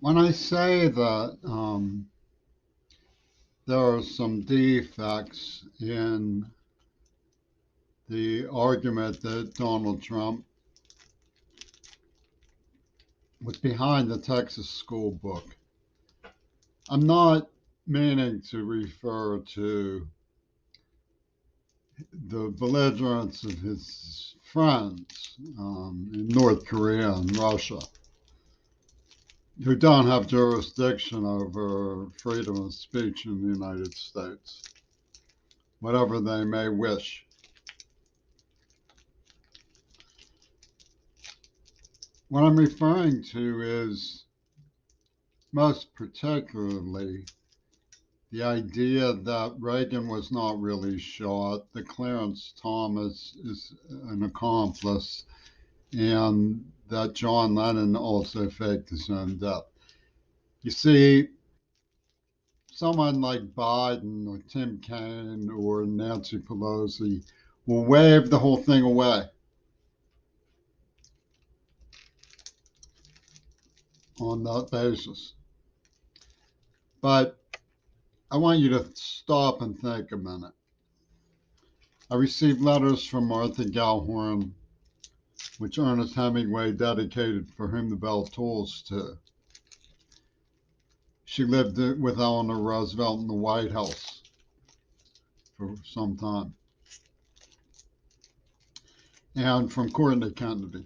When I say that there are some defects in the argument that Donald Trump was behind the Texas school book, I'm not meaning to refer to the belligerence of his friends in North Korea and Russia, who don't have jurisdiction over freedom of speech in the United States, whatever they may wish. What I'm referring to is most particularly the idea that Reagan was not really shot, that Clarence Thomas is an accomplice, and that John Lennon also faked his own death. You see, someone like Biden or Tim Kaine or Nancy Pelosi will wave the whole thing away on that basis. But I want you to stop and think a minute. I received letters from Martha Gellhorn, which Ernest Hemingway dedicated For Whom the Bell Tolls to. She lived with Eleanor Roosevelt in the White House for some time. And from Courtney Kennedy.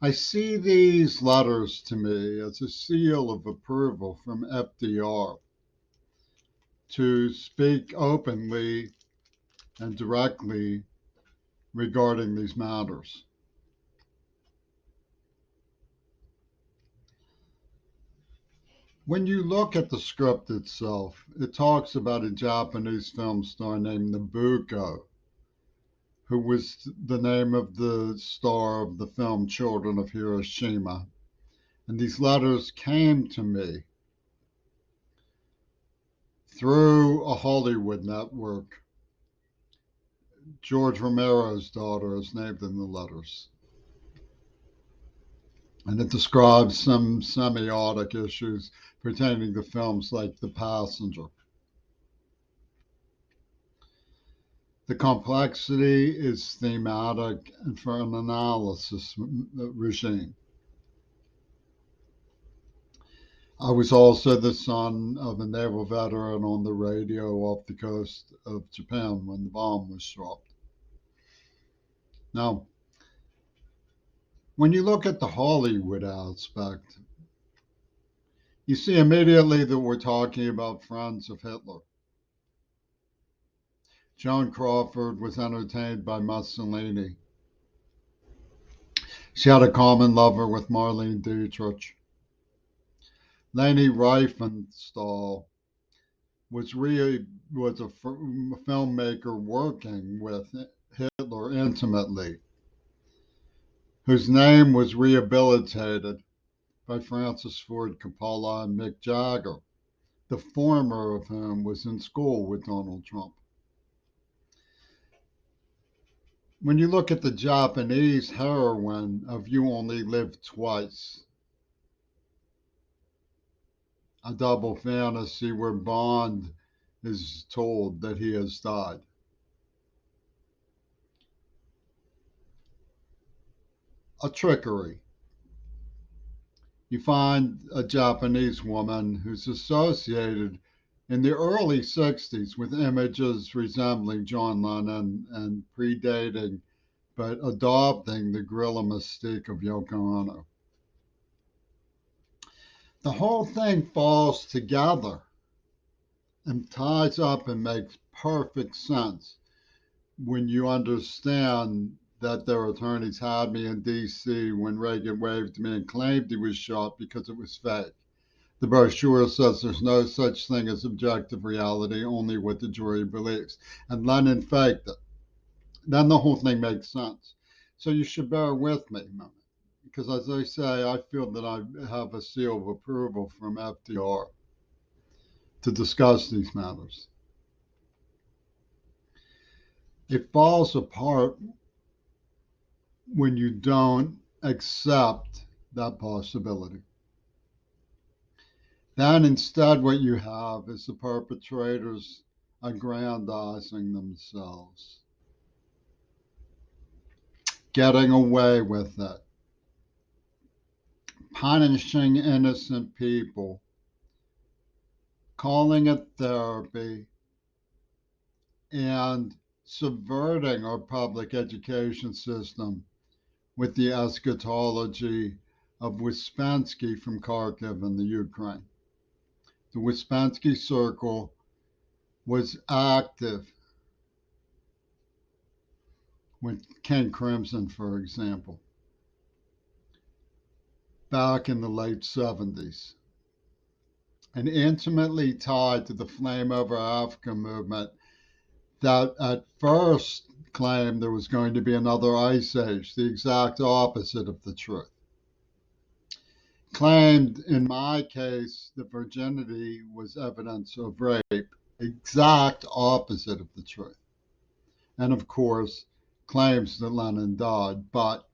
I see these letters to me as a seal of approval from FDR to speak openly and directly regarding these matters. When you look at the script itself, it talks about a Japanese film star named Nabuko, who was the name of the star of the film Children of Hiroshima. And these letters came to me through a Hollywood network. George Romero's daughter is named in the letters. And it describes some semiotic issues pertaining to films like The Passenger. The complexity is thematic and for an analysis regime. I was also the son of a naval veteran on the radio off the coast of Japan when the bomb was dropped. Now, when you look at the Hollywood aspect, you see immediately that we're talking about friends of Hitler. Joan Crawford was entertained by Mussolini. She had a common lover with Marlene Dietrich. Leni Riefenstahl was a filmmaker working with Hitler intimately, whose name was rehabilitated by Francis Ford Coppola and Mick Jagger, the former of whom was in school with Donald Trump. When you look at the Japanese heroine of You Only Live Twice, a double fantasy where Bond is told that he has died. A trickery. You find a Japanese woman who's associated in the early 60s with images resembling John Lennon and predating but adopting the guerrilla mystique of Yoko Ono. The whole thing falls together and ties up and makes perfect sense when you understand that their attorneys had me in D.C. when Reagan waved me and claimed he was shot because it was fake. The brochure says there's no such thing as objective reality, only what the jury believes. And Lennon faked it. Then the whole thing makes sense. So you should bear with me, because as I say, I feel that I have a seal of approval from FDR to discuss these matters. It falls apart when you don't accept that possibility. Then instead what you have is the perpetrators aggrandizing themselves, getting away with it, punishing innocent people, calling it therapy, and subverting our public education system with the eschatology of Ouspensky from Kharkiv in the Ukraine. The Ouspensky Circle was active with King Crimson, for example, back in the late 70s, and intimately tied to the Flame Over Africa movement that at first claimed there was going to be another ice age, the exact opposite of the truth. Claimed, in my case, that virginity was evidence of rape, exact opposite of the truth. And of course, claims that Lenin died. But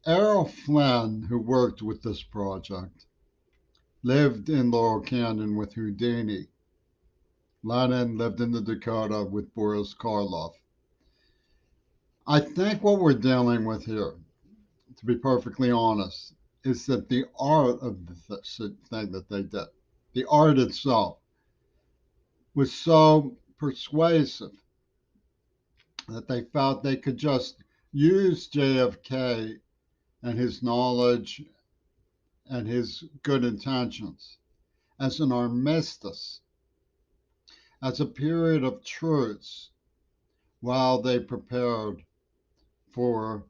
Errol Flynn, who worked with this project, lived in Laurel Canyon with Houdini. Lenin lived in the Dakota with Boris Karloff. I think what we're dealing with here, to be perfectly honest, is that the art of the thing that they did, the art itself, was so persuasive that they felt they could just use JFK and his knowledge and his good intentions as an armistice, as a period of truce while they prepared for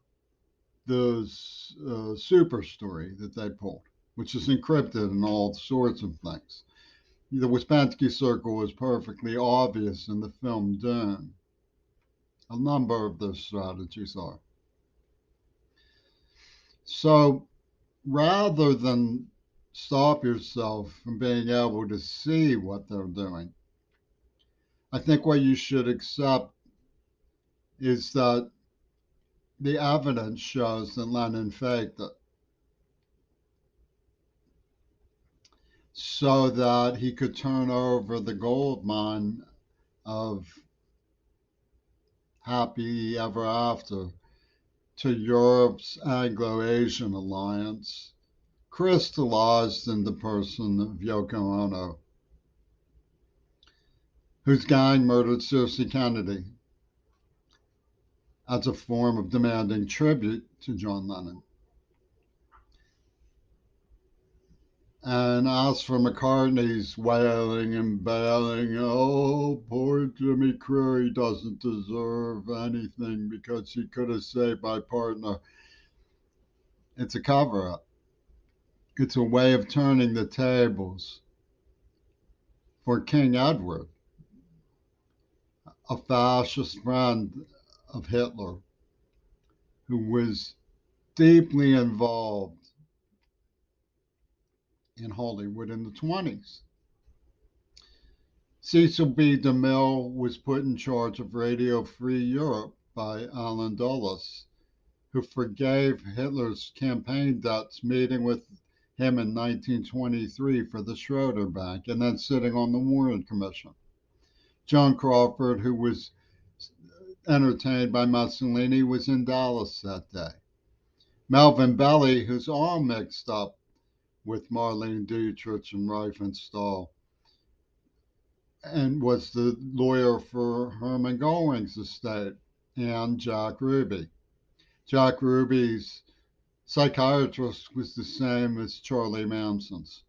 this super story that they pulled, which is encrypted and all sorts of things. The Ouspensky Circle was perfectly obvious in the film Dune. A number of those strategies are. So rather than stop yourself from being able to see what they're doing, I think what you should accept is that the evidence shows that Lenin faked it so that he could turn over the gold mine of happy ever after to Europe's Anglo-Asian alliance, crystallized in the person of Yoko Ono, whose gang murdered Circe Kennedy as a form of demanding tribute to John Lennon. And as for McCartney's wailing and bailing, oh, poor Jimmy Creary doesn't deserve anything because he could have saved my partner. It's a cover up. It's a way of turning the tables for King Edward, a fascist friend of Hitler who was deeply involved in Hollywood in the 20s. Cecil B. DeMille was put in charge of Radio Free Europe by Alan Dulles, who forgave Hitler's campaign debts, meeting with him in 1923 for the Schroeder Bank, and then sitting on the Warren Commission. Joan Crawford, who was entertained by Mussolini, was in Dallas that day. Melvin Belli, who's all mixed up with Marlene Dietrich and Riefenstahl, and was the lawyer for Herman Goring's estate, and Jack Ruby. Jack Ruby's psychiatrist was the same as Charlie Manson's.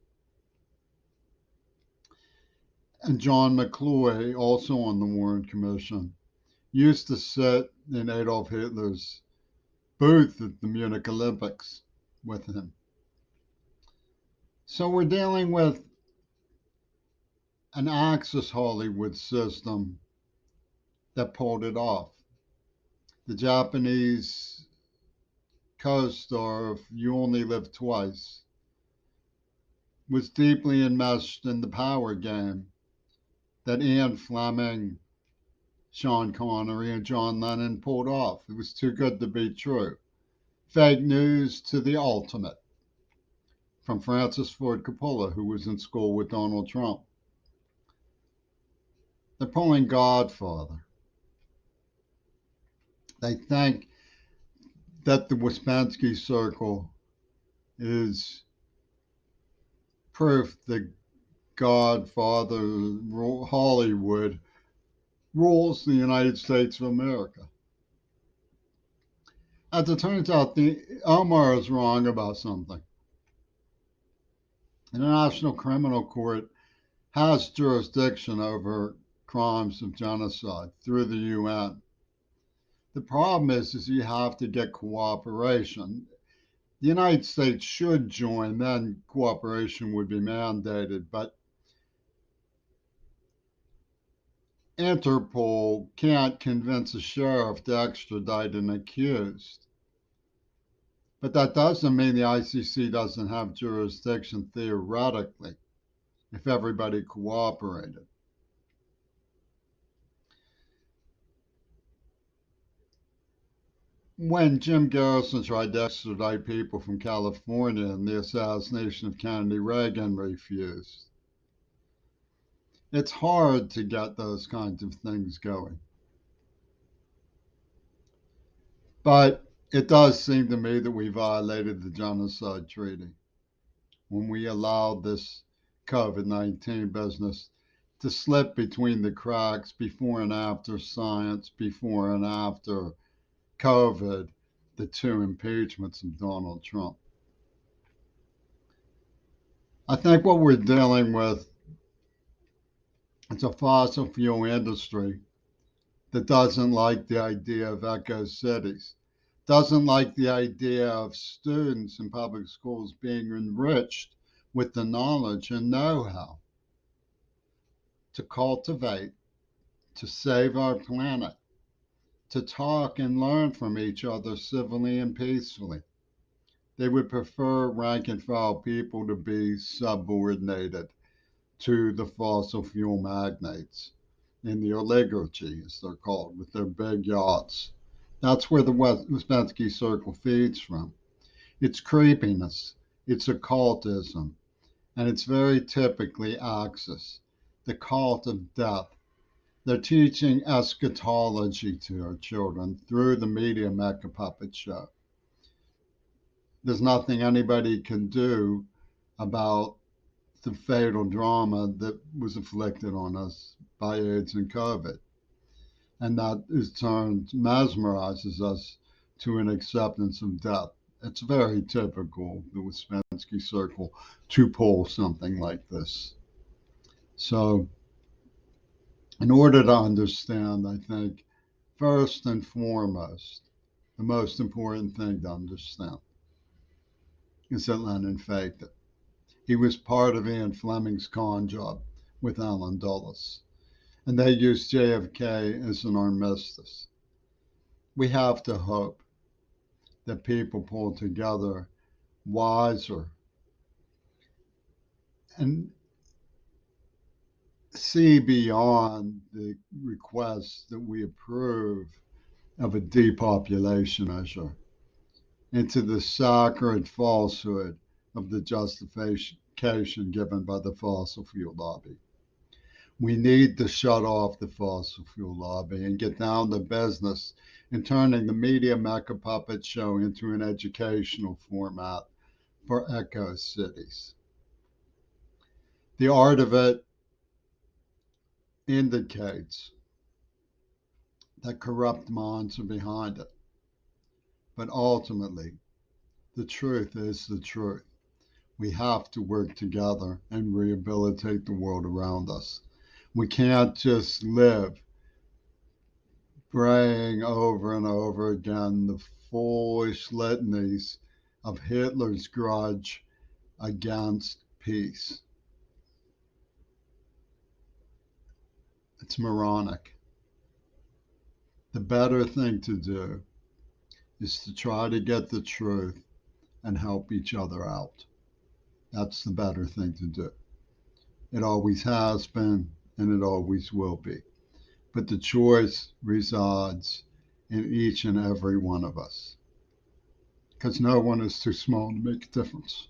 And John McCloy, also on the Warren Commission, used to sit in Adolf Hitler's booth at the Munich Olympics with him. So we're dealing with an Axis Hollywood system that pulled it off. The Japanese co-star of You Only Live Twice was deeply enmeshed in the power game that Ian Fleming, Sean Connery, and John Lennon pulled off. It was too good to be true. Fake news to the ultimate. from Francis Ford Coppola, who was in school with Donald Trump. They're pulling Godfather. They think that the Ouspensky circle is proof that Godfather Hollywood rules the United States of America. As it turns out, Omar is wrong about something. The International Criminal Court has jurisdiction over crimes of genocide through the UN. The problem is you have to get cooperation. The United States should join, then cooperation would be mandated, but Interpol can't convince a sheriff to extradite an accused. But that doesn't mean the ICC doesn't have jurisdiction theoretically if everybody cooperated. When Jim Garrison tried to extradite people from California in the assassination of Kennedy, Reagan refused. It's hard to get those kinds of things going. But it does seem to me that we violated the genocide treaty when we allowed this COVID-19 business to slip between the cracks before and after science, before and after COVID, the two impeachments of Donald Trump. I think what we're dealing with is a fossil fuel industry that doesn't like the idea of eco cities, doesn't like the idea of students in public schools being enriched with the knowledge and know-how to cultivate, to save our planet, to talk and learn from each other civilly and peacefully. They would prefer rank and file people to be subordinated to the fossil fuel magnates in the oligarchy, as they're called, with their big yachts. That's where the Ouspensky circle feeds from. It's creepiness, it's occultism, and it's very typically Axis, the cult of death. They're teaching eschatology to our children through the media mecha puppet show. There's nothing anybody can do about the fatal drama that was inflicted on us by AIDS and COVID. And that in turn mesmerizes us to an acceptance of death. It's very typical of the Ouspensky circle to pull something like this. So, in order to understand, I think, first and foremost, the most important thing to understand is that Lenin faked it. He was part of Ian Fleming's con job with Alan Dulles, and they used JFK as an armistice. We have to hope that people pull together wiser and see beyond the request that we approve of a depopulation measure into the sacred falsehood of the justification given by the fossil fuel lobby. We need to shut off the fossil fuel lobby and get down to business in turning the media mecha puppet show into an educational format for eco cities. The art of it indicates that corrupt minds are behind it. But ultimately, the truth is the truth. We have to work together and rehabilitate the world around us. We can't just live praying over and over again the foolish litanies of Hitler's grudge against peace. It's moronic. The better thing to do is to try to get the truth and help each other out. That's the better thing to do. It always has been, and it always will be. But the choice resides in each and every one of us, because no one is too small to make a difference.